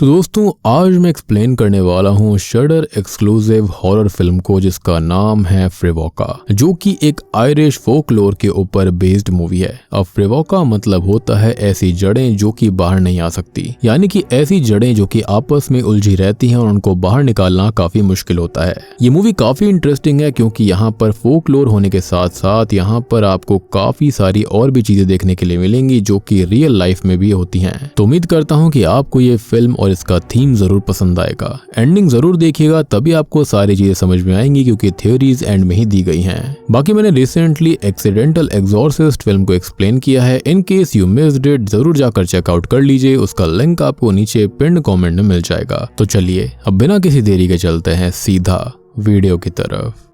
तो दोस्तों आज मैं एक्सप्लेन करने वाला हूँ शडर एक्सक्लूसिव हॉरर फिल्म को जिसका नाम है फ्रेवोका, जो कि एक आयरिश फोकलोर के ऊपर बेस्ड मूवी है। अब फ्रेवोका मतलब होता है ऐसी जड़ें जो कि बाहर नहीं आ सकती, यानी कि ऐसी जड़ें जो कि आपस में उलझी रहती हैं और उनको बाहर निकालना काफी मुश्किल होता है। ये मूवी काफी इंटरेस्टिंग है क्योंकि यहाँ पर फोकलोर होने के साथ साथ यहाँ पर आपको काफी सारी और भी चीजें देखने के लिए मिलेंगी जो कि रियल लाइफ में भी होती हैं। तो उम्मीद करता हूँ कि आपको ये फिल्म और इसका थीम जरूर पसंद आएगा। एंडिंग जरूर देखिएगा तभी आपको सारी चीजें समझ में आएंगी क्योंकि थ्योरीज एंड में ही दी गई हैं। बाकी मैंने रिसेंटली एक्सीडेंटल एग्जॉर्सिस्ट फिल्म को एक्सप्लेन किया है, in case you missed it जरूर जाकर चेकआउट कर लीजिए, उसका लिंक आपको नीचे पिन कमेंट में मिल जाएगा। तो चलिए अब बिना किसी देरी के चलते हैं सीधा वीडियो की तरफ।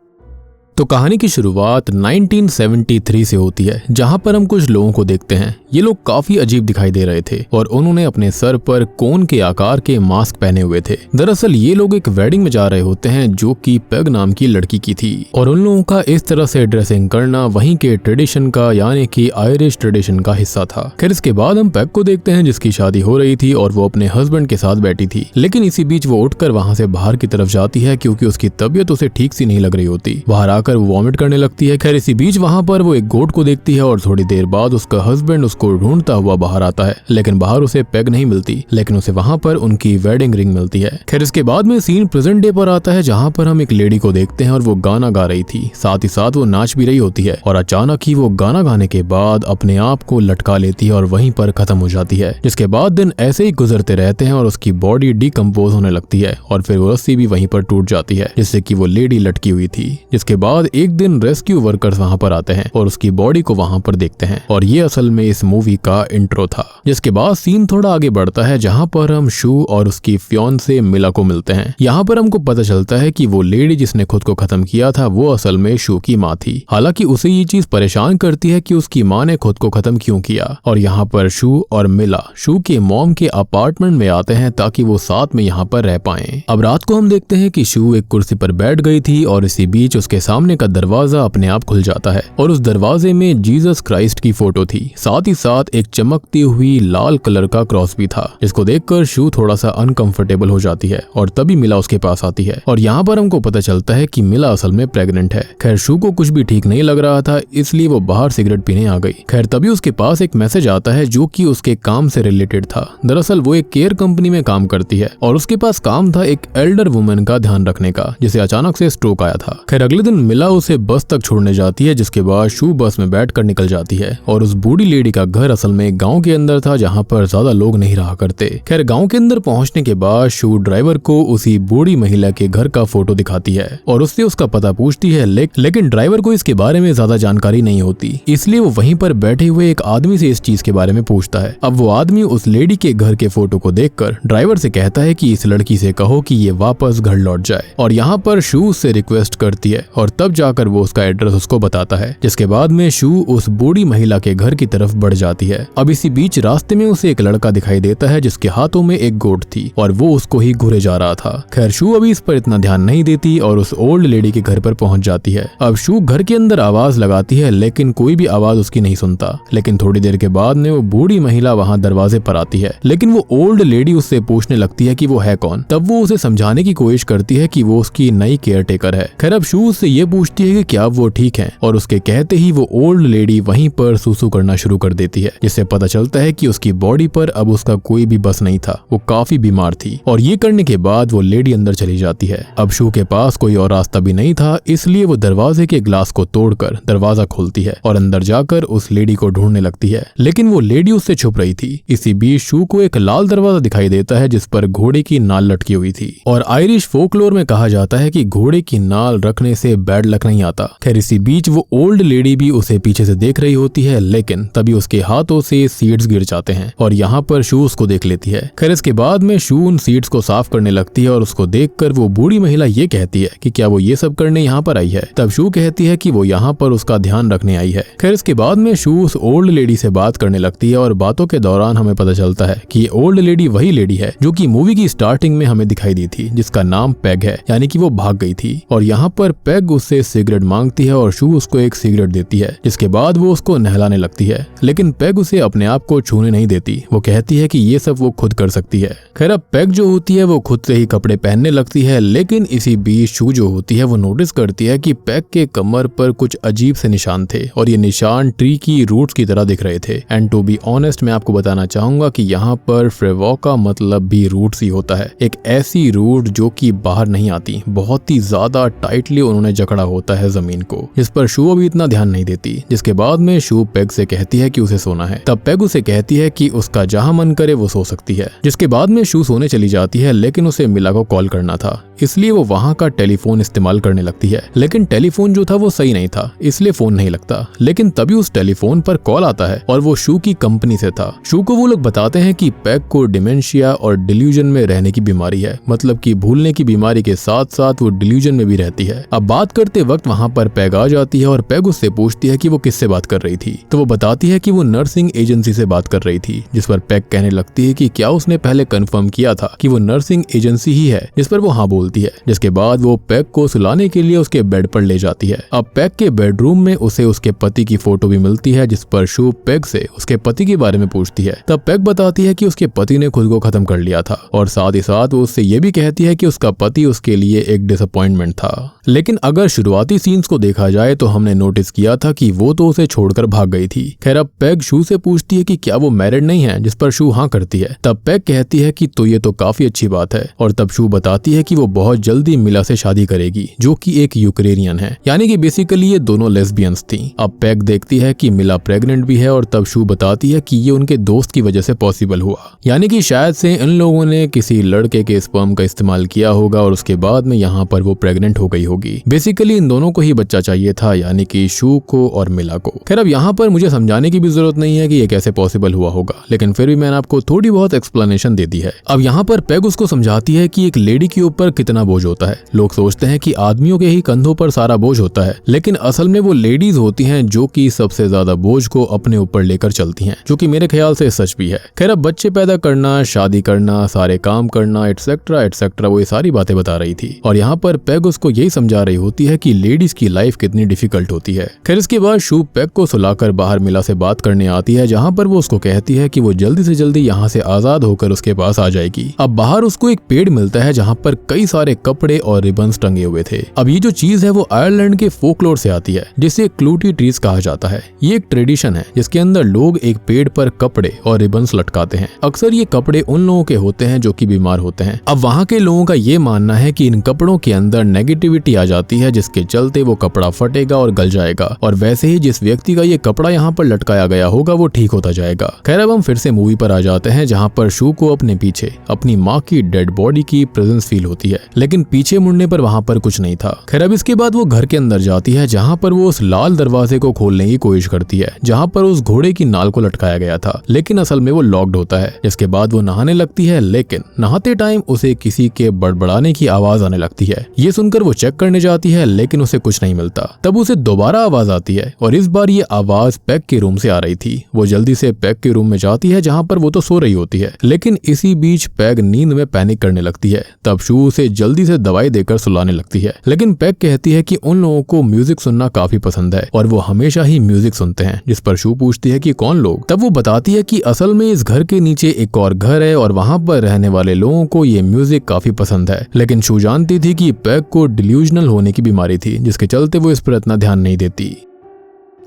तो कहानी की शुरुआत 1973 से होती है, जहां पर हम कुछ लोगों को देखते हैं। ये लोग काफी अजीब दिखाई दे रहे थे और उन्होंने अपने सर पर कोन के आकार के मास्क पहने हुए थे। दरअसल ये लोग एक वेडिंग में जा रहे होते हैं जो कि पेग नाम की लड़की की थी और उन लोगों का इस तरह से ड्रेसिंग करना वहीं के ट्रेडिशन का यानी कि आयरिश ट्रेडिशन का हिस्सा था। खैर इसके बाद हम पेग को देखते हैं जिसकी शादी हो रही थी और वो अपने हस्बैंड के साथ बैठी थी, लेकिन इसी बीच वो उठकर वहां से बाहर की तरफ जाती है क्योंकि उसकी तबीयत उसे ठीक सी नहीं लग रही होती। बाहर आकर वो वॉमिट करने लगती है। खैर इसी बीच वहां पर वो एक गोट को देखती है और थोड़ी देर बाद उसका हस्बैंड उसको ढूंढता हुआ बाहर आता है, लेकिन बाहर उसे पेग नहीं मिलती, लेकिन उसे वहां पर उनकी वेडिंग रिंग मिलती है। खैर इसके बाद में सीन प्रेजेंट डे पर आता है जहां पर हम एक लेडी को देखते हैं और वो गाना गा रही थी, साथ ही साथ वो नाच भी रही होती है और अचानक ही वो गाना गाने के बाद अपने आप को लटका लेती है और वहीं पर खत्म हो जाती है। जिसके बाद दिन ऐसे ही गुजरते रहते हैं और उसकी बॉडी डिकम्पोज होने लगती है और फिर वो रस्सी भी वहीं पर टूट जाती है जिससे कि वो लेडी लटकी हुई थी। जिसके बाद एक दिन रेस्क्यू वर्कर्स वहां पर आते हैं और उसकी बॉडी को वहां पर देखते हैं और ये असल में इस मूवी का इंट्रो था। जिसके बाद सीन थोड़ा आगे बढ़ता है जहां पर हम शू और उसकी फियांसे मिला को मिलते हैं। यहाँ पर हमको पता चलता है कि वो लेडी जिसने खुद को खत्म किया था वो असल में शू की माँ थी। हालांकि उसे ये चीज परेशान करती है कि उसकी माँ ने खुद को खत्म क्यों किया और यहाँ पर शू और मिला शू के मॉम के अपार्टमेंट में आते हैं ताकि वो साथ में यहाँ पर रह पाए। अब रात को हम देखते हैं कि शू एक कुर्सी पर बैठ गई थी और इसी बीच उसके सामने का दरवाजा अपने आप खुल जाता है और उस दरवाजे में जीसस क्राइस्ट की फोटो थी, साथ ही साथ एक चमकती हुई लाल कलर का क्रॉस भी था, जिसको देखकर शू थोड़ा सा अनकंफर्टेबल हो जाती है और तभी मिला उसके पास आती है और यहाँ पर हमको पता चलता है कि मिला असल में प्रेग्नेंट है। खैर शू को कुछ भी ठीक नहीं लग रहा था इसलिए वो बाहर सिगरेट पीने आ गई। खैर तभी उसके पास एक मैसेज आता है जो कि उसके काम से रिलेटेड था। दरअसल वो एक केयर कंपनी में काम करती है और उसके पास काम था एक एल्डर वुमन का ध्यान रखने का जिसे अचानक से स्ट्रोक आया था। खैर अगले दिन मिला उसे बस तक छोड़ने जाती है, जिसके बाद शू बस में बैठकर निकल जाती है और उस बूढ़ी लेडी का घर असल में गांव के अंदर था जहां पर ज्यादा लोग नहीं रहा करते। खैर गांव के अंदर पहुंचने के बाद शू ड्राइवर को उसी बूढ़ी महिला के घर का फोटो दिखाती है और उससे उसका पता पूछती है, लेकिन ड्राइवर को इसके बारे में ज्यादा जानकारी नहीं होती, इसलिए वो वहीं पर बैठे हुए एक आदमी से इस चीज के बारे में पूछता है। अब वो आदमी उस लेडी के घर के फोटो को देखकर ड्राइवर से कहता है कि इस लड़की से कहो कि ये वापस घर लौट जाए और यहाँ पर शू उससे रिक्वेस्ट करती है और तब जाकर वो उसका एड्रेस उसको बताता है। जिसके बाद में शू उस बूढ़ी महिला के घर की तरफ बढ़ जाती है। अब इसी बीच रास्ते में उसे एक लड़का दिखाई देता है जिसके हाथों में एक गोट थी और वो उसको ही घूरे जा रहा था। खैर शू अभी इस पर इतना ध्यान नहीं देती और उस ओल्ड लेडी के घर पर पहुंच जाती है। अब शू घर के अंदर आवाज लगाती है लेकिन कोई भी आवाज उसकी नहीं सुनता, लेकिन थोड़ी देर के बाद में वो बूढ़ी महिला वहां दरवाजे पर आती है, लेकिन वो ओल्ड लेडी उससे पूछने लगती है कि वो है कौन। तब वो उसे समझाने की कोशिश करती है कि वो उसकी नई केयर टेकर है। खैर अब शू उससे ये पूछती है कि क्या वो ठीक है और उसके कहते ही वो ओल्ड लेडी वहीं पर सूसू करना शुरू कर देती है, जिससे पता चलता है कि उसकी बॉडी पर अब उसका कोई भी बस नहीं था, वो काफी बीमार थी। और ये करने के बाद वो लेडी अंदर चली जाती है। अब शू के पास कोई और रास्ता भी नहीं था इसलिए वो दरवाजे के ग्लास को तोड़कर दरवाजा खोलती है और अंदर जाकर उस लेडी को ढूंढने लगती है, लेकिन वो लेडी उससे छुप रही थी। इसी बीच शू को एक लाल दरवाजा दिखाई देता है जिस पर घोड़े की नाल लटकी हुई थी और आयरिश फोकलोर में कहा जाता है कि घोड़े की नाल रखने से बैड लक नहीं आता। खैर इसी बीच वो ओल्ड लेडी भी उसे पीछे से देख रही होती है, लेकिन तभी उसके हाथों से सीड्स गिर जाते हैं और यहाँ पर शू उसको देख लेती है। खैर इसके बाद में शू उन सीड्स को साफ करने लगती है और उसको देखकर वो बूढ़ी महिला ये कहती है कि क्या वो ये सब करने यहाँ पर आई है। तब शू कहती है कि वो यहाँ पर उसका ध्यान रखने आई है। खैर इसके बाद में शू उस ओल्ड लेडी से बात करने लगती है और बातों के दौरान हमें पता चलता है कि ये ओल्ड लेडी वही लेडी है जो कि मूवी की स्टार्टिंग में हमें दिखाई दी थी, जिसका नाम पेग है, यानी कि वो भाग गई थी और यहाँ पर पेग उस उससे सिगरेट मांगती है और शू उसको एक सिगरेट देती है, जिसके बाद वो उसको नहलाने लगती है। लेकिन पेग उसे अपने आप को छूने नहीं देती। वो कहती है कि ये सब वो खुद कर सकती है। खैर अब पेग जो होती है वो खुद से ही कपड़े पहनने लगती है, लेकिन इसी बीच शू जो होती है वो नोटिस करती है कि पेग के कमर पर कुछ अजीब से निशान थे और ये निशान ट्री की रूट्स की तरह दिख रहे थे। एंड टू बी ऑनेस्ट मैं आपको बताना चाहूंगा कि यहाँ पर फ्रेवोका मतलब भी रूट्स ही होता है, एक ऐसी रूट जो कि बाहर नहीं आती। बहुत ही ज्यादा टाइटली उन्होंने जकड़ा होता है जमीन को, जिस पर शू अभी इतना ध्यान नहीं देती। जिसके बाद में शू पेग से कहती है कि उसे सोना है। तब पेग उसे कहती है कि उसका जहां मन करे वो सो सकती है। जिसके बाद में शू सोने चली जाती है, लेकिन उसे मिला को कॉल करना था, इसलिए वो वहां का टेलीफोन इस्तेमाल करने लगती है। लेकिन टेलीफोन जो था वो सही नहीं था, इसलिए फोन नहीं लगता। लेकिन तभी उस टेलीफोन पर कॉल आता है और वो शू की कंपनी से था। शू को वो लोग बताते हैं कि पेग को डिमेंशिया और डिल्यूजन में रहने की बीमारी है, मतलब कि भूलने की बीमारी के साथ साथ वो डिल्यूजन में भी रहती है। अब बात करते वक्त वहां पर पेग आ जाती है और पेग उससे पूछती है कि वो किससे बात कर रही थी। तो वो बताती है कि वो नर्सिंग एजेंसी से बात कर रही थी। जिस पर पेग कहने लगती है कि क्या उसने पहले कंफर्म किया था कि वो नर्सिंग एजेंसी ही है, जिस पर वो हाँ बोलती है। जिसके बाद वो पेग को सुलाने के लिए उसके बेड पर ले जाती है। अब पेग के बेडरूम में उसे उसके पति की फोटो भी मिलती है, जिस पर शू पेग से उसके पति के बारे में पूछती है। तब पेग बताती है कि उसके पति ने खुद को खत्म कर लिया था और साथ ही साथ वो उससे ये भी कहती है कि उसका पति उसके लिए एक डिसअपॉइंटमेंट था। लेकिन अगर शुरुआती सीन्स को देखा जाए तो हमने नोटिस किया था कि वो तो उसे छोड़कर भाग गई थी। खैर अब पेग शू से पूछती है कि क्या वो मैरिड नहीं है, जिस पर शू हाँ करती है। तब पेग कहती है कि तो ये तो काफी अच्छी बात है। और तब शू बताती है कि वो बहुत जल्दी मिला से शादी करेगी, जो कि एक यूक्रेनियन है, यानी कि बेसिकली ये दोनों लेस्बियंस थी। अब पेग देखती है कि मिला प्रेग्नेंट भी है और तब शू बताती है कि ये उनके दोस्त की वजह से पॉसिबल हुआ, यानी कि शायद से इन लोगों ने किसी लड़के के स्पर्म का इस्तेमाल किया होगा और उसके बाद में यहाँ पर वो प्रेग्नेंट हो गई होगी। बेसिकली इन दोनों को ही बच्चा चाहिए था, यानी कि शू को और मिला को। खैर अब यहाँ पर मुझे समझाने की भी जरूरत नहीं है कि ये कैसे पॉसिबल हुआ होगा, लेकिन फिर भी मैंने आपको थोड़ी बहुत एक्सप्लेनेशन दे दी है। अब यहाँ पर पेग उसको समझाती है कि एक लेडी के ऊपर कितना बोझ होता है। लोग सोचते हैं कि आदमियों के ही कंधों पर सारा बोझ होता है, लेकिन असल में वो लेडीज होती हैं जो कि सबसे ज्यादा बोझ को अपने ऊपर लेकर चलती हैं, जो कि मेरे ख्याल से सच भी है। खैर अब बच्चे पैदा करना, शादी करना, सारे काम करना, एटसेट्रा एटसेट्रा, वो ये सारी बातें बता रही थी। और यहाँ पर पेग उसको यही समझा रही होती है कि लेडीज की लाइफ कितनी डिफिकल्ट होती है। खैर इसके बाद शू पेग को सुलाकर बाहर मिला से बात करने आती है, जहाँ पर वो उसको कहती है कि वो जल्दी से जल्दी यहाँ से आजाद होकर उसके पास आ जाएगी। अब बाहर उसको एक पेड़ मिलता है जहाँ पर कई सारे कपड़े और रिबन्स टंगे हुए थे। अब ये जो चीज है वो आयरलैंड के फोकलोर से आती है, जिसे क्लूटी ट्रीज कहा जाता है। ये एक ट्रेडिशन है जिसके अंदर लोग एक पेड़ पर कपड़े और रिबन्स लटकाते हैं। अक्सर ये कपड़े उन लोगों के होते हैं जो कि बीमार होते हैं। अब वहाँ के लोगों का ये मानना है कि इन कपड़ों के अंदर नेगेटिविटी आ जाती है, जिसके चलते वो कपड़ा फटेगा और गल जाएगा, और वैसे ही जिस व्यक्ति का ये कपड़ा यहाँ पर लटकाया गया होगा वो ठीक होता जाएगा। खैर अब हम फिर से मूवी पर आ जाते हैं, जहाँ पर शू को अपने पीछे अपनी माँ की डेड बॉडी की प्रेजेंस फील होती है, लेकिन पीछे मुड़ने पर वहाँ पर कुछ नहीं था। खैर अब इसके बाद वो घर के अंदर जाती है, जहाँ पर वो उस लाल दरवाजे को खोलने की कोशिश करती है, जहाँ पर उस घोड़े की नाल को लटकाया गया था, लेकिन असल में वो लॉक्ड होता है। जिसके बाद वो नहाने लगती है, लेकिन नहाते टाइम उसे किसी के बड़बड़ाने की आवाज आने लगती है। ये सुनकर वो चेक करने जाती है, लेकिन उसे कुछ नहीं मिलता। तब उसे दोबारा आवाज आती है और इस बार ये आवाज पेग के रूम से आ रही थी। वो जल्दी से पेग के रूम में जाती है, जहाँ पर वो तो सो रही होती है, लेकिन इसी बीच पेग नींद में पैनिक करने लगती है। तब शू उसे जल्दी से दवाई देकर सुलाने लगती है, लेकिन पेग कहती है कि उन लोगों को म्यूजिक सुनना काफी पसंद है और वो हमेशा ही म्यूजिक सुनते हैं। जिस पर शू पूछती है कि कौन लोग। तब वो बताती है कि असल में इस घर के नीचे एक और घर है और वहाँ पर रहने वाले लोगों को ये म्यूजिक काफी पसंद है। लेकिन शू जानती थी कि पेग को डिल्यूजनल होने की बीमारी थी, जिसके चलते वो इस पर इतना ध्यान नहीं देती।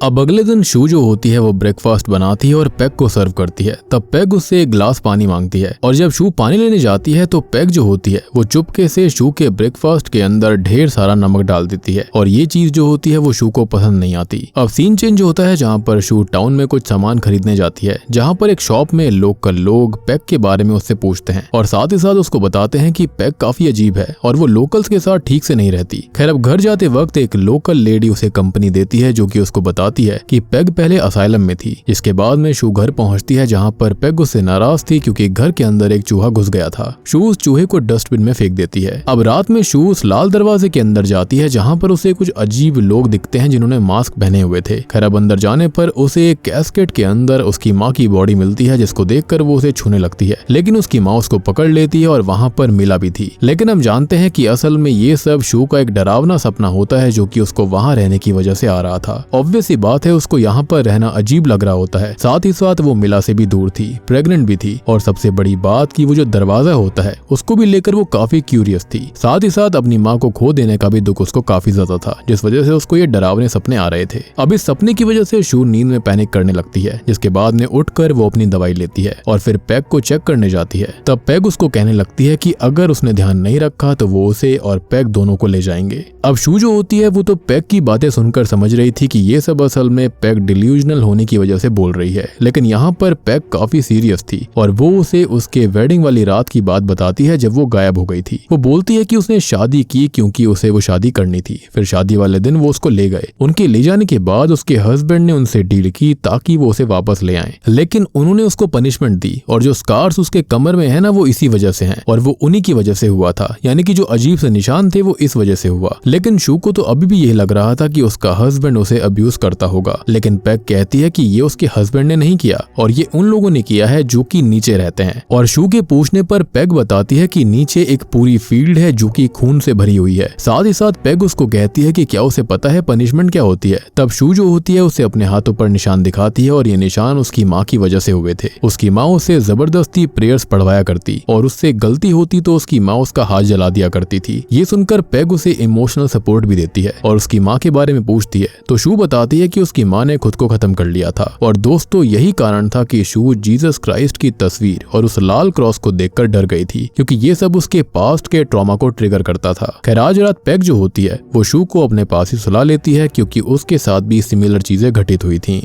अब अगले दिन शू जो होती है वो ब्रेकफास्ट बनाती है और पेग को सर्व करती है। तब पेग उससे एक गिलास पानी मांगती है और जब शू पानी लेने जाती है तो पेग जो होती है वो चुपके से शू के ब्रेकफास्ट के अंदर ढेर सारा नमक डाल देती है और ये चीज जो होती है वो शू को पसंद नहीं आती। अब सीन चेंज होता है, जहाँ पर शू टाउन में कुछ सामान खरीदने जाती है, जहाँ पर एक शॉप में लोकल लोग पेग के बारे में उससे पूछते हैं और साथ ही साथ उसको बताते हैं कि पेग काफी अजीब है और वो लोकल्स के साथ ठीक से नहीं रहती। खैर अब घर जाते वक्त एक लोकल लेडी उसे कंपनी देती है, जो कि उसको बताती बताती है कि पेग पहले असाइलम में थी। इसके बाद में शू घर पहुंचती है जहां पर पेग उससे नाराज थी क्योंकि घर के अंदर एक चूहा घुस गया था। शू उस चूहे को डस्टबिन में फेंक देती है। अब रात में शू उस लाल दरवाजे के अंदर जाती है जहां पर उसे कुछ अजीब लोग दिखते हैं जिन्होंने मास्क पहने हुए थे। खैर अब अंदर जाने पर उसे एक कैस्केट के अंदर उसकी माँ की बॉडी मिलती है जिसको देखकर वो उसे छूने लगती है, लेकिन उसकी माँ उसको पकड़ लेती है और वहां पर मिला भी थी। लेकिन हम जानते हैं कि असल में ये सब शू का एक डरावना सपना होता है जो कि उसको वहां रहने की वजह से आ रहा था। ऑब्वियस सी बात है उसको यहाँ पर रहना अजीब लग रहा होता है। साथ ही साथ वो मिला से भी दूर थी, प्रेग्नेंट भी थी और सबसे बड़ी बात कि वो जो दरवाजा होता है उसको भी लेकर वो काफी क्यूरियस थी। साथ ही साथ अपनी माँ को खो देने का भी दुख उसको काफी ज्यादा था जिस वजह से उसको ये डरावने सपने आ रहे थे। अब इस सपने की वजह से शू नींद में पैनिक करने लगती है, जिसके बाद में उठकर वो अपनी दवाई लेती है और फिर पेग को चेक करने जाती है। तब पेग उसको कहने लगती है कि अगर उसने ध्यान नहीं रखा तो वो उसे और पेग दोनों को ले जाएंगे। अब शू जो होती है वो तो पेग की बातें सुनकर समझ रही थी कि ये सब असल में पेग डिल्यूजनल होने की वजह से बोल रही है, लेकिन यहाँ पर पेग काफी सीरियस थी और वो उसे उसके वेडिंग वाली रात की बात बताती है जब वो गायब हो गई थी। वो बोलती है कि उसने शादी की क्योंकि उसे वो शादी करनी थी। फिर शादी वाले दिन वो उसको ले गए। उनके ले जाने के बाद उसके हस्बैंड ने उनसे डील की ताकि वो उसे वापस ले आए, लेकिन उन्होंने उसको पनिशमेंट दी और जो स्कार्स उसके कमर में है ना वो इसी वजह से हैं और वो उन्हीं की वजह से हुआ था, यानी कि जो अजीब से निशान थे वो इस वजह से हुआ। लेकिन शू को तो अभी भी यही लग रहा था कि उसका हस्बैंड उसे अब्यूज करता होगा, लेकिन पेग कहती है कि ये उसके हस्बैंड ने नहीं किया और ये उन लोगों ने किया है जो कि नीचे रहते हैं। और शू के पूछने पर पेग बताती है कि नीचे एक पूरी फील्ड है जो कि खून से भरी हुई है। साथ ही साथ पेग उसको कहती है कि क्या उसे पता है पनिशमेंट क्या होती है। तब शू जो होती है उसे अपने हाथों पर निशान दिखाती है और ये निशान उसकी माँ की वजह से हुए थे। उसकी माँ उसे जबरदस्ती प्रेयर्स पढ़वाया करती और उससे गलती होती तो उसकी माँ उसका हाथ जला दिया करती थी। ये सुनकर पेग उसे इमोशनल सपोर्ट भी देती है और उसकी माँ के बारे में पूछती है तो शू बताती है कि उसकी माँ ने खुद को खत्म कर लिया था और दोस्तों यही कारण था कि शू जीसस क्राइस्ट की तस्वीर और उस लाल क्रॉस को देखकर डर गई थी क्योंकि ये सब उसके पास्ट के ट्रॉमा को ट्रिगर करता था। खैर आज रात पेग जो होती है वो शू को अपने पास ही सुला लेती है क्योंकि उसके साथ भी सिमिलर चीजें घटित हुई थी।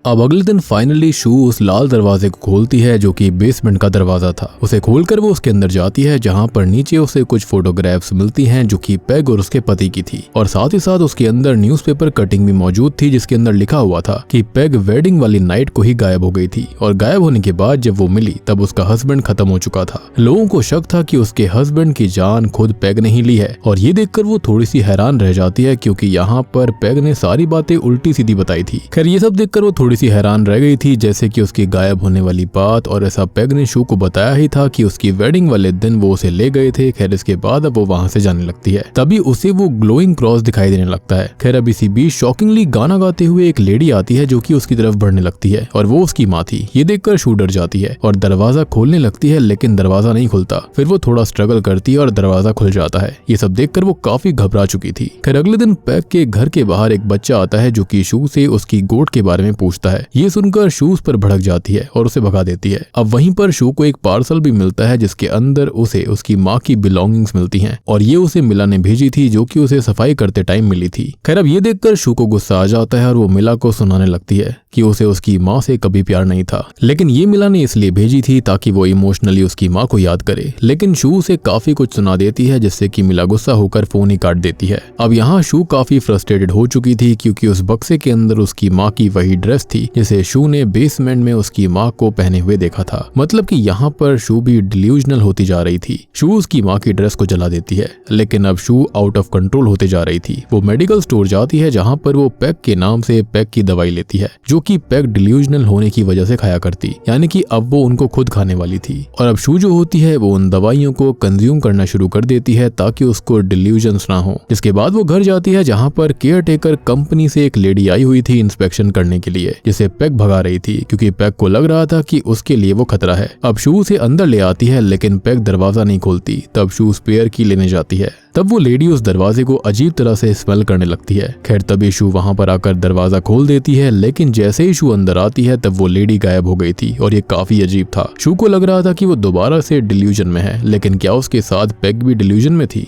अब अगले दिन फाइनली शू उस लाल दरवाजे को खोलती है जो कि बेसमेंट का दरवाजा था। उसे खोलकर वो उसके अंदर जाती है जहां पर नीचे उसे कुछ फोटोग्राफ्स मिलती हैं जो कि पेग और उसके पति की थी और साथ ही साथ उसके अंदर न्यूज़पेपर कटिंग भी मौजूद थी जिसके अंदर लिखा हुआ था कि पेग वेडिंग वाली नाइट को ही गायब हो गई थी और गायब होने के बाद जब वो मिली तब उसका हस्बैंड खत्म हो चुका था। लोगों को शक था कि उसके हस्बैंड की जान खुद पेग ने ही ली है और ये देखकर वो थोड़ी सी हैरान रह जाती है क्योंकि यहाँ पर पेग ने सारी बातें उल्टी सीधी बताई थी। खैर ये सब देखकर वो थोड़ी सी हैरान रह गई थी जैसे कि उसकी गायब होने वाली बात, और ऐसा पेग ने शू को बताया ही था कि उसकी वेडिंग वाले दिन वो उसे ले गए थे। खैर इसके बाद अब वो वहां से जाने लगती है, तभी उसे वो ग्लोइंग क्रॉस दिखाई देने लगता है। खैर अब इसी बीच शॉकिंगली गाना गाते हुए एक लेडी आती है जो कि उसकी तरफ बढ़ने लगती है और वो उसकी माँ थी। ये देखकर शू डर जाती है और दरवाजा खोलने लगती है लेकिन दरवाजा नहीं खुलता। फिर वो थोड़ा स्ट्रगल करती है और दरवाजा खुल जाता है। ये सब देखकर वो काफी घबरा चुकी थी। खैर अगले दिन पेग के घर के बाहर एक बच्चा आता है जो कि शू से उसकी गोट के बारे में पूछता है। ये सुनकर शू उस पर भड़क जाती है और उसे भगा देती है। अब वहीं पर शू को एक पार्सल भी मिलता है जिसके अंदर उसे उसकी माँ की बिलोंगिंग्स मिलती हैं और ये उसे मिला ने भेजी थी जो कि उसे सफाई करते टाइम मिली थी। खैर अब ये देखकर शू को गुस्सा आ जाता है और वो मिला को सुनाने लगती है कि उसे उसकी माँ से कभी प्यार नहीं था, लेकिन ये मिला ने इसलिए भेजी थी ताकि वो इमोशनली उसकी माँ को याद करे। लेकिन शू उसे काफी कुछ सुना देती है जिससे कि मिला गुस्सा होकर फोन ही काट देती है। अब यहाँ शू काफी फ्रस्ट्रेटेड हो चुकी थी क्योंकि उस बक्से के अंदर उसकी माँ की वही ड्रेस थी जिसे शू ने बेसमेंट में उसकी माँ को पहने हुए देखा था। मतलब कि यहाँ पर शू भी डिल्यूजनल होती जा रही थी। शू उसकी माँ की ड्रेस को जला देती है, लेकिन अब शू आउट ऑफ कंट्रोल होते जा रही थी। वो मेडिकल स्टोर जाती है जहाँ पर वो पेग के नाम से पेग की दवाई लेती है जो कि पेग डिल्यूजनल होने की वजह से खाया करती, यानी कि अब वो उनको खुद खाने वाली थी। और अब शू जो होती है वो उन दवाइयों को कंज्यूम करना शुरू कर देती है ताकि उसको डिल्यूजन्स ना हो। जिसके बाद वो घर जाती है जहाँ पर केयर टेकर कंपनी से एक लेडी आई हुई थी इंस्पेक्शन करने के लिए, जिसे पेग भगा रही थी क्योंकि पेग को लग रहा था कि उसके लिए वो खतरा है। अब शू उसे अंदर ले आती है लेकिन पेग दरवाजा नहीं खोलती। तब शू स्पेयर की लेने जाती है। तब वो लेडी उस दरवाजे को अजीब तरह से स्मेल करने लगती है। खैर तभी शू वहां पर आकर दरवाजा खोल देती है, लेकिन जैसे ही शू अंदर आती है तब वो लेडी गायब हो गई थी और ये काफी अजीब था। शू को लग रहा था कि वो दोबारा से डिल्यूजन में है, लेकिन क्या उसके साथ पेग भी डिल्यूजन में थी?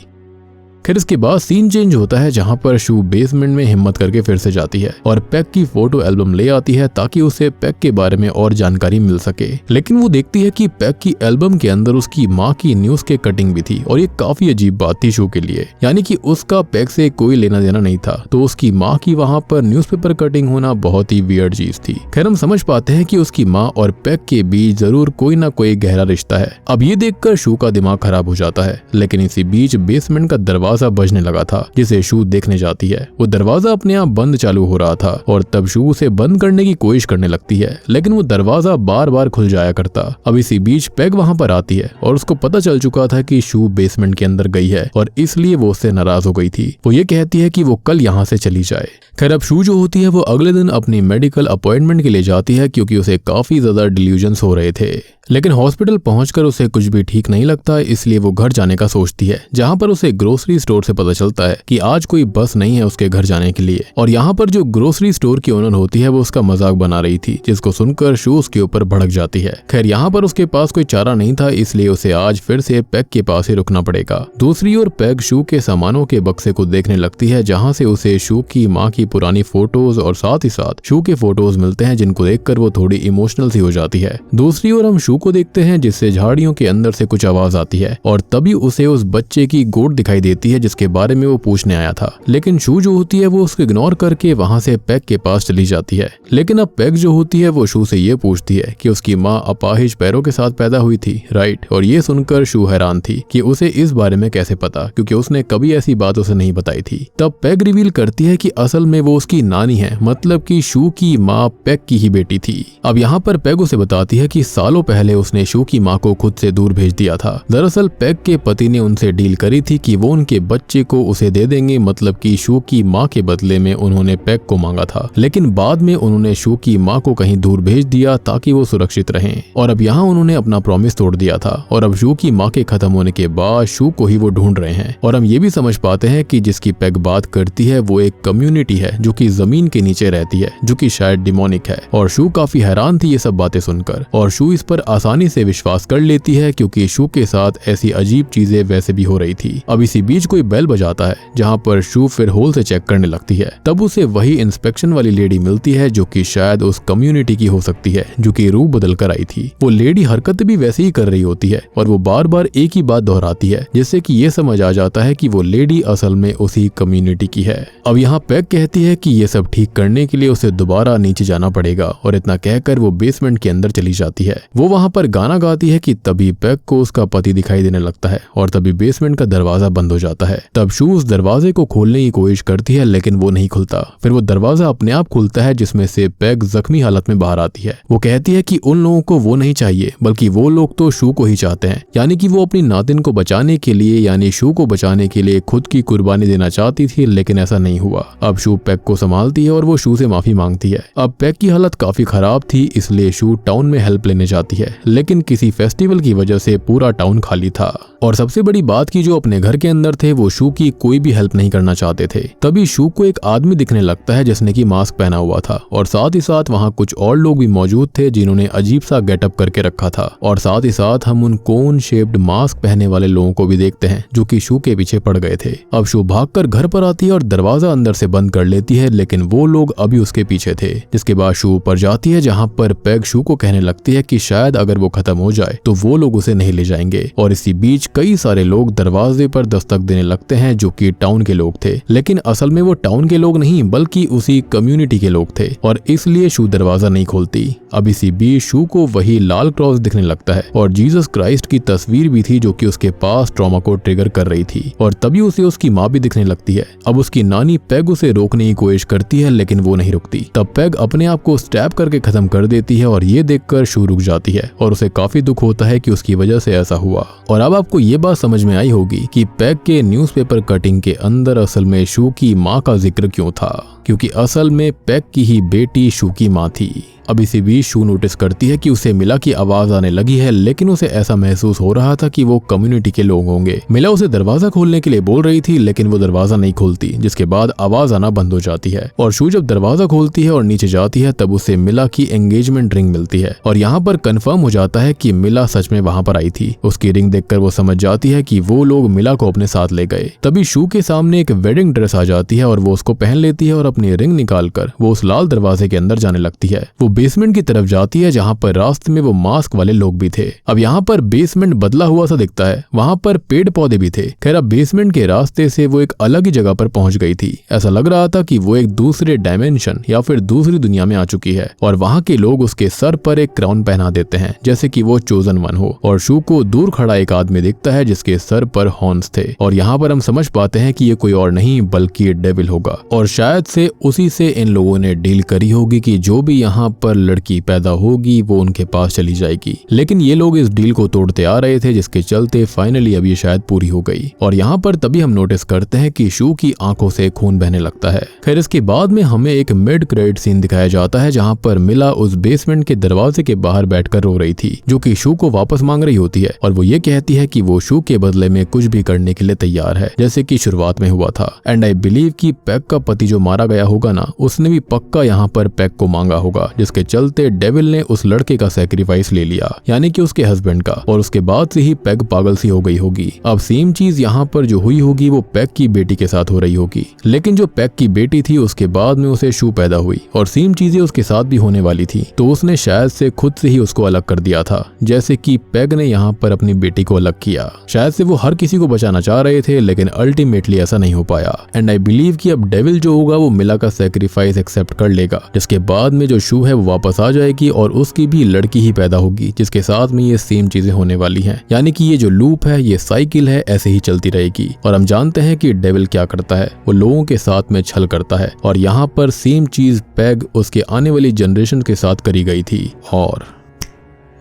खैर इसके बाद सीन चेंज होता है जहाँ पर शू बेसमेंट में हिम्मत करके फिर से जाती है और पेग की फोटो एल्बम ले आती है ताकि उसे पेग के बारे में और जानकारी मिल सके। लेकिन वो देखती है कि पेग की एल्बम के अंदर उसकी माँ की न्यूज के कटिंग भी थी और ये काफी अजीब बात थी शू के लिए, यानी कि उसका पेग से कोई लेना देना नहीं था, तो उसकी माँ की वहाँ पर न्यूज़पेपर कटिंग होना बहुत ही वियर्ड चीज थी। खैर हम समझ पाते हैं कि उसकी माँ और पेग के बीच जरूर कोई ना कोई गहरा रिश्ता है। अब ये देखकर शू का दिमाग खराब हो जाता है, लेकिन इसी बीच बेसमेंट का दरवाजा बजने लगा था जिसे शू देखने जाती है। वो दरवाजा अपने आप बंद चालू हो रहा था और तब शू उसे बंद करने की कोशिश करने लगती है, लेकिन वो दरवाजा बार बार खुल जाया करता। अब इसी बीच पेग वहाँ पर आती है और उसको पता चल चुका था कि शू बेसमेंट के अंदर गई है और इसलिए वो उससे नाराज हो गई थी। वो ये कहती है कि वो कल यहाँ से चली जाए। खैर अब शू जो होती है वो अगले दिन अपनी मेडिकल अपॉइंटमेंट के लिए जाती है क्योंकि उसे काफी ज्यादा डिल्यूजन्स हो रहे थे, लेकिन हॉस्पिटल पहुंचकर उसे कुछ भी ठीक नहीं लगता, इसलिए वो घर जाने का सोचती है, जहां पर उसे ग्रोसरी स्टोर से पता चलता है कि आज कोई बस नहीं है उसके घर जाने के लिए। और यहाँ पर जो ग्रोसरी स्टोर की ओनर होती है वो उसका मजाक बना रही थी, जिसको सुनकर शू उसके ऊपर भड़क जाती है। खैर यहाँ पर उसके पास कोई चारा नहीं था, इसलिए उसे आज फिर से पेग के पास ही रुकना पड़ेगा। दूसरी ओर पेग शू के सामानों के बक्से को देखने लगती है, जहाँ से उसे शू की माँ की पुरानी फोटोज और साथ ही साथ शू के फोटोज मिलते हैं, जिनको देखकर वो थोड़ी इमोशनल सी हो जाती है। दूसरी ओर हम शू को देखते हैं जिससे झाड़ियों के अंदर से कुछ आवाज आती है और तभी उसे उस बच्चे की गोद दिखाई देती है जिसके बारे में वो पूछने आया था। लेकिन शू जो होती है वो उसको इग्नोर करके वहां से पेग के पास चली जाती है। लेकिन अब पेग जो होती है वो शू से ये पूछती है कि उसकी माँ अपाहिज पैरों के साथ पैदा हुई थी, राइट? और ये सुनकर शू हैरान थी कि उसे इस बारे में कैसे पता, क्योंकि उसने कभी ऐसी बात उसे नहीं बताई थी। तब पेग रिवील करती है कि असल में वो उसकी नानी है, मतलब कि शू की माँ पेग की ही बेटी थी। अब यहाँ पर पेग उसे बताती है कि सालों पहले उसने शू की माँ को खुद से दूर भेज दिया था। दरअसल पेग के पति ने उनसे डील करी थी कि वो उनके बच्चे को उसे दे देंगे, मतलब कि शू की माँ के बदले में उन्होंने पेग को मांगा था। लेकिन बाद में उन्होंने शू की माँ को कहीं दूर भेज दिया ताकि वो सुरक्षित रहें, और अब यहाँ उन्होंने अपना प्रॉमिस तोड़ दिया था और अब शू की माँ के खत्म होने के बाद शू को ही वो ढूंढ रहे हैं। और हम ये भी समझ पाते हैं कि जिसकी पेग बात करती है वो एक कम्युनिटी है जो कि जमीन के नीचे रहती है, जो कि शायद डिमोनिक है। और शू काफी हैरान थी ये सब बातें सुनकर, और शू इस पर आसानी से विश्वास कर लेती है क्योंकि शू के साथ ऐसी अजीब चीजें वैसे भी हो रही थी। अब इसी बीच कोई बेल बजाता है, जहाँ पर शू फिर होल से चेक करने लगती है। तब उसे वही इंस्पेक्शन वाली लेडी मिलती है जो कि शायद उस कम्युनिटी की हो सकती है, जो कि रूप बदल कर आई थी। वो लेडी हरकत भी वैसे ही कर रही होती है और वो बार बार एक ही बात दोहराती है, जिससे कि ये समझ आ जाता है कि वो लेडी असल में उसी कम्युनिटी की है। अब यहाँ पेग कहती है कि ये सब ठीक करने के लिए उसे दोबारा नीचे जाना पड़ेगा, और इतना कहकर वो बेसमेंट के अंदर चली जाती है। वो वहाँ पर गाना गाती है कि तभी पेग को उसका पति दिखाई देने लगता है और तभी बेसमेंट का दरवाजा बंद हो जाता है। तब शू उस दरवाजे को खोलने की कोशिश करती है, लेकिन वो नहीं खुलता। फिर वो दरवाजा अपने आप खुलता है, जिसमें से पेग जख्मी हालत में बाहर आती है। वो कहती है कि उन लोगों को वो नहीं चाहिए, बल्कि वो लोग तो शू को ही चाहते हैं, यानी कि वो अपनी नातिन को बचाने के लिए, यानी शू को बचाने के लिए खुद की कुर्बानी देना चाहती थी, लेकिन ऐसा नहीं हुआ। अब शू पेग को संभालती है और वो शू से माफी मांगती है। अब पेग की हालत काफी खराब थी, इसलिए शू टाउन में हेल्प लेने जाती है, लेकिन किसी फेस्टिवल की वजह से पूरा टाउन खाली था। और सबसे बड़ी बात की जो अपने घर के अंदर थे वो शू की कोई भी हेल्प नहीं करना चाहते थे। तभी शू को एक आदमी दिखने लगता है जिसने की मास्क पहना हुआ था, और साथ ही साथ वहाँ कुछ और लोग भी मौजूद थे जिन्होंने अजीब सा गेटअप करके रखा था। और साथ ही साथ हम उन कोन शेप्ड मास्क पहने वाले लोगों को भी देखते हैं जो कि शू के पीछे पड़ गए थे। अब शू भागकर घर पर आती है और दरवाजा अंदर से बंद कर लेती है, लेकिन वो लोग अभी उसके पीछे थे। जिसके बाद शू ऊपर जाती है, जहाँ पर पेग शू को कहने लगती है कि शायद अगर वो खत्म हो जाए तो वो लोग उसे नहीं ले जाएंगे। और इसी बीच कई सारे लोग दरवाजे पर दस्तक देने लगते हैं जो कि टाउन के लोग थे, लेकिन असल में वो टाउन के लोग नहीं बल्कि उसी कम्युनिटी के लोग थे, और इसलिए शू दरवाजा नहीं खोलती। अब इसी बीच शू को वही लाल क्रॉस दिखने लगता है और जीसस क्राइस्ट की तस्वीर भी थी जो कि उसके पास ट्रॉमा को ट्रिगर कर रही थी। और तभी उसे उसकी माँ भी दिखने लगती है। अब उसकी नानी पेग उसे रोकने की कोशिश करती है, लेकिन वो नहीं रुकती। तब पेग अपने आप को स्टैब करके खत्म कर देती है, और ये देखकर शू रुक जाती है और उसे काफी दुख होता है कि उसकी वजह से ऐसा हुआ। और अब आपको ये बात समझ में आई होगी कि पेग के न्यूज़पेपर कटिंग के अंदर असल में शू की माँ का जिक्र क्यों था। क्योंकि असल में पेग की ही बेटी शू की माँ थी। अब इसी बीच शू नोटिस करती है कि उसे मिला की आवाज आने लगी है, लेकिन उसे ऐसा महसूस हो रहा था कि वो कम्युनिटी के लोग होंगे। मिला उसे दरवाजा खोलने के लिए बोल रही थी, लेकिन वो दरवाजा नहीं खोलती, जिसके बाद आवाज आना बंद हो जाती है। और शू जब दरवाजा खोलती है और नीचे जाती है तब उसे मिला की एंगेजमेंट रिंग मिलती है और यहाँ पर कंफर्म हो जाता है कि मिला सच में वहां पर आई थी। उसकी रिंग देखकर वो समझ जाती है कि वो लोग मिला को अपने साथ ले गए। तभी शू के सामने एक वेडिंग ड्रेस आ जाती है और वो उसको पहन लेती है और अपनी रिंग निकालकर वो उस लाल दरवाजे के अंदर जाने लगती है। वो बेसमेंट की तरफ जाती है जहाँ पर रास्ते में वो मास्क वाले लोग भी थे। अब यहाँ पर बेसमेंट बदला हुआ सा दिखता है, वहाँ पर पेड़ पौधे भी थे। खैर अब बेसमेंट के रास्ते से वो एक अलग ही जगह पर पहुंच गई थी। ऐसा लग रहा था कि वो एक दूसरे डायमेंशन या फिर दूसरी दुनिया में आ चुकी है और वहाँ के लोग उसके सर पर एक क्राउन पहना देते हैं जैसे कि वो चोजन वन हो। और शू को दूर खड़ा एक आदमी दिखता है जिसके सर पर हॉर्न्स थे और यहाँ पर हम समझ पाते हैं कि ये कोई और नहीं बल्कि डेविल होगा और शायद से उसी से इन लोगों ने डील करी होगी कि जो भी यहाँ पर लड़की पैदा होगी वो उनके पास चली जाएगी। लेकिन ये लोग इस डील को तोड़ते आ रहे थे जिसके चलते फाइनली अब ये शायद पूरी हो गई। और यहाँ पर तभी हम नोटिस करते हैं कि शू की आंखों से खून बहने लगता है। खैर इसके बाद में हमें एक मिड क्रेडिट सीन दिखाया जाता है जहाँ पर मिला उस बेसमेंट के दरवाजे के बाहर बैठकर रो रही थी, जो कि शू को वापस मांग रही होती है और वो ये कहती है कि वो शू के बदले में कुछ भी करने के लिए तैयार है जैसे कि शुरुआत में हुआ था। एंड आई बिलीव कि पेग का पति जो मारा गया होगा ना, उसने भी पक्का यहाँ पर पेग को मांगा होगा, जिसके चलते डेविल ने उस लड़के का सैक्रिफाइस ले लिया यानी कि उसके हस्बैंड का, और उसके बाद से ही पेग पागल सी हो गई होगी। अब सेम चीज यहाँ पर जो हुई होगी वो पेग की बेटी के साथ हो रही होगी, लेकिन जो पेग की बेटी थी उसके बाद में उसे शू पैदा हुई और सेम चीजें उसके साथ भी होने वाली थी, तो उसने शायद से खुद से ही उसको अलग कर दिया था जैसे कि पेग ने यहाँ पर अपनी बेटी को अलग किया। शायद से वो हर किसी को बचाना चाह रहे थे लेकिन अल्टीमेटली ऐसा नहीं हो पाया। एंड आई बिलीव कि अब डेविल जो होगा वो मिला का सैक्रिफाइस एक्सेप्ट कर लेगा, जिसके बाद में जो शू है वो वापस आ जाएगी और उसकी भी लड़की ही पैदा होगी जिसके साथ में ये सेम चीजें होने वाली हैं। यानी कि ये जो लूप है, ये साइकिल है, ऐसे ही चलती रहेगी। और हम जानते हैं कि डेविल क्या करता है, वो लोगों के साथ में छल करता है और यहाँ पर सेम चीज पेग उसके आने वाली जनरेशन के साथ करी गई थी और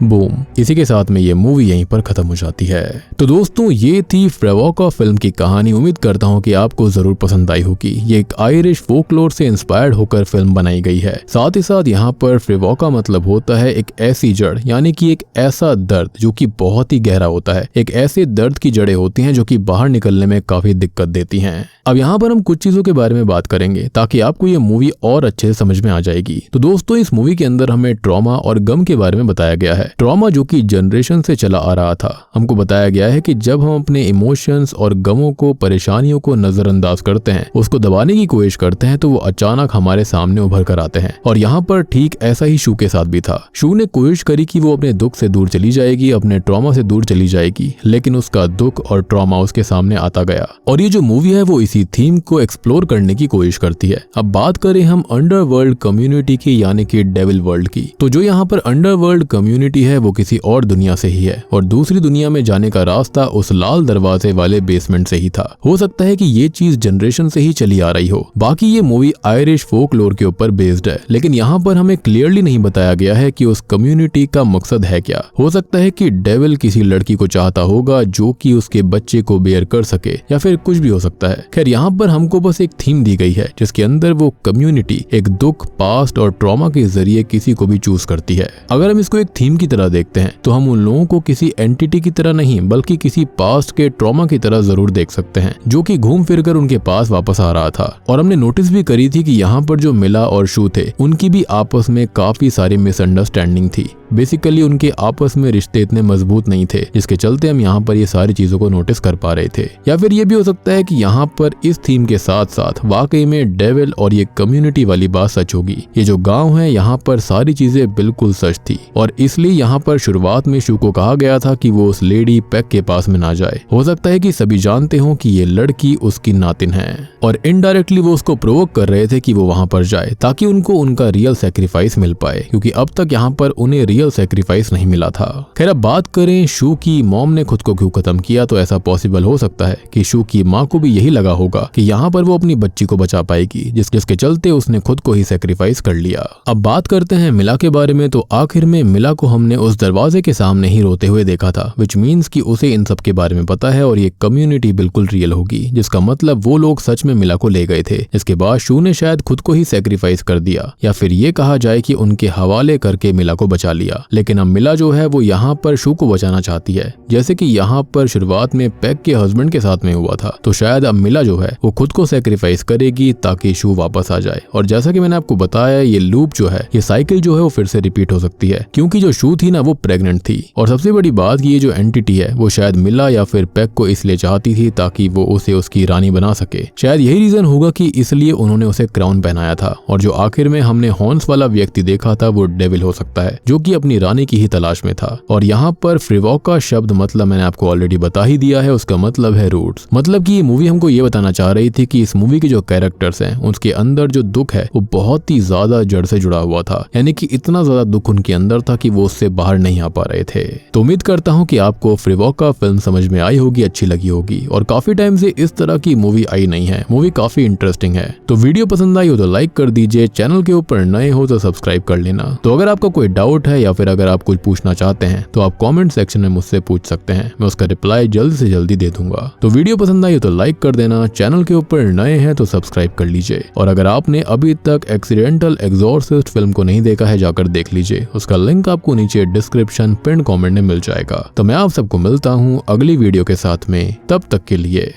बूम, इसी के साथ में ये मूवी यहीं पर खत्म हो जाती है। तो दोस्तों ये थी फ्रेवोका फिल्म की कहानी। उम्मीद करता हूँ कि आपको जरूर पसंद आई होगी। ये एक आयरिश फोकलोर से इंस्पायर्ड होकर फिल्म बनाई गई है। साथ ही साथ यहाँ पर फ्रेवोका मतलब होता है एक ऐसी जड़, यानी कि एक ऐसा दर्द जो कि बहुत ही गहरा होता है। एक ऐसे दर्द की जड़ें होती हैं जो कि बाहर निकलने में काफी दिक्कत देती हैं। अब यहाँ पर हम कुछ चीजों के बारे में बात करेंगे ताकि आपको ये मूवी और अच्छे से समझ में आ जाएगी। तो दोस्तों इस मूवी के अंदर हमें ट्रॉमा और गम के बारे में बताया गया है। ट्रॉमा जो कि जनरेशन से चला आ रहा था, हमको बताया गया है कि जब हम अपने इमोशंस और गमों को, परेशानियों को नजरअंदाज करते हैं, उसको दबाने की कोशिश करते हैं, तो वो अचानक हमारे सामने उभर कर आते हैं। और यहाँ पर ठीक ऐसा ही शू के साथ भी था। शू ने कोशिश करी कि वो अपने दुख से दूर चली जाएगी, अपने ट्रॉमा से दूर चली जाएगी, लेकिन उसका दुख और ट्रॉमा उसके सामने आता गया। और ये जो मूवी है वो इसी थीम को एक्सप्लोर करने की कोशिश करती है। अब बात करें हम अंडरवर्ल्ड कम्युनिटी की, यानी कि डेविल वर्ल्ड की, तो जो यहाँ पर अंडरवर्ल्ड कम्युनिटी है वो किसी और दुनिया से ही है और दूसरी दुनिया में जाने का रास्ता उस लाल दरवाजे वाले बेसमेंट से ही था। हो सकता है कि ये चीज जनरेशन से ही चली आ रही हो। बाकी ये मूवी आयरिश फोकलोर के ऊपर बेस्ड है, लेकिन यहाँ पर हमें क्लियरली नहीं बताया गया है कि उस कम्युनिटी का मकसद है क्या। हो सकता है कि डेविल किसी लड़की को चाहता होगा जो कि उसके बच्चे को बेयर कर सके, या फिर कुछ भी हो सकता है। खैर यहाँ पर हमको बस एक थीम दी गई है जिसके अंदर वो कम्युनिटी एक दुख, पास्ट और ट्रॉमा के जरिए किसी को भी चूज करती है। अगर हम इसको एक थीम की तरह देखते हैं तो हम उन लोगों को किसी एंटिटी की तरह नहीं बल्कि किसी पास्ट के ट्रॉमा की तरह जरूर देख सकते हैं, जो कि घूम फिर कर उनके पास वापस आ रहा था। और हमने नोटिस भी करी थी कि यहाँ पर जो मिला और शू थे, उनकी भी आपस में काफी सारी मिसअंडरस्टैंडिंग थी। बेसिकली उनके आपस में रिश्ते इतने मजबूत नहीं थे, जिसके चलते हम यहाँ पर ये सारी चीजों को नोटिस कर पा रहे थे। या फिर ये भी हो सकता है कि यहाँ पर इस थीम के साथ साथ वाकई में डेविल और ये कम्युनिटी वाली बात सच होगी। ये जो गांव है यहाँ पर सारी चीजें बिल्कुल सच थी और इसलिए यहाँ पर शुरुआत में शू को कहा गया था कि वो उस लेडी पेग के पास में ना जाए। हो सकता है कि सभी जानते हो कि ये लड़की उसकी नातिन है और इनडायरेक्टली वो उसको प्रोवोक कर रहे थे कि वो वहां पर जाए ताकि उनको उनका रियल सैक्रिफाइस मिल पाए, क्योंकि अब तक यहाँ पर उन्हें रियल सैक्रिफाइस नहीं मिला था। खैर अब बात करें शू की मॉम ने खुद को क्यों खत्म किया, तो ऐसा पॉसिबल हो सकता है कि शू की माँ को भी यही लगा होगा कि यहाँ पर वो अपनी बच्ची को बचा पाएगी, जिसके चलते उसने खुद को ही सैक्रिफाइस कर लिया। अब बात करते हैं मिला के बारे में। तो आखिर में मिला को हमने हमने उस दरवाजे के सामने ही रोते हुए देखा था, विच मीन्स कि उसे इन सब के बारे में पता है और ये कम्युनिटी बिल्कुल रियल होगी, जिसका मतलब वो लोग सच में मिला को ले गए थे। इसके बाद शू ने शायद खुद को ही सेक्रीफाइस कर दिया, या फिर ये कहा जाए कि उनके हवाले करके मिला को बचा लिया। लेकिन अब मिला जो है वो यहाँ पर शू को बचाना चाहती है, जैसे कि यहाँ पर शुरुआत में पेग के हस्बैंड के साथ में हुआ था। तो शायद अब मिला जो है वो खुद को सेक्रीफाइस करेगी ताकि शू वापस आ जाए। और जैसा कि मैंने आपको बताया, ये लूप जो है, ये साइकिल जो है वो फिर से रिपीट हो सकती है, क्योंकि जो शू थी ना वो प्रेग्नेंट थी। और सबसे बड़ी बात कि ये जो एंटिटी है वो शायद मिला या फिर पेग को इसलिए चाहती थी ताकि वो उसे उसकी रानी बना सके। शायद यही रीजन होगा कि इसलिए उन्होंने उसे क्राउन पहनाया था। और जो आखिर में हमने हॉर्न्स वाला व्यक्ति देखा था वो डेविल हो सकता है, जो कि अपनी रानी की ही तलाश में था। और यहाँ पर फ्रिवोका शब्द मतलब मैंने आपको ऑलरेडी बता ही दिया है, उसका मतलब है रूट्स। मतलब कि ये मूवी हमको ये बताना चाह रही थी कि इस मूवी के जो कैरेक्टर्स हैं उसके अंदर जो दुख है वो बहुत ही ज्यादा जड़ से जुड़ा हुआ था, यानी कि इतना ज्यादा दुख उनके अंदर था कि वो उससे बाहर नहीं आ पा रहे थे। तो उम्मीद करता हूँ कि आपको फ्रिवोका फिल्म समझ में आई होगी, अच्छी लगी होगी। और काफी टाइम से इस तरह की मूवी आई नहीं है, मूवी काफी इंटरेस्टिंग है। तो वीडियो पसंद आई हो तो लाइक कर दीजिए, चैनल के ऊपर नए हो तो सब्सक्राइब कर लेना। तो अगर आपका कोई डाउट है या फिर अगर आप कुछ पूछना चाहते हैं तो आप कमेंट सेक्शन में मुझसे पूछ सकते हैं, मैं उसका रिप्लाई जल्दी से जल्दी दे दूंगा। तो वीडियो पसंद आई हो तो लाइक कर देना, चैनल के ऊपर नए हैं तो सब्सक्राइब कर लीजिए। और अगर आपने अभी तक एक्सीडेंटल एग्जॉर्सिस्ट फिल्म को नहीं देखा है जाकर देख लीजिए, उसका लिंक आपको नीचे डिस्क्रिप्शन पिन कमेंट में मिल जाएगा। तो मैं आप सबको मिलता हूँ अगली वीडियो के साथ में, तब तक के लिए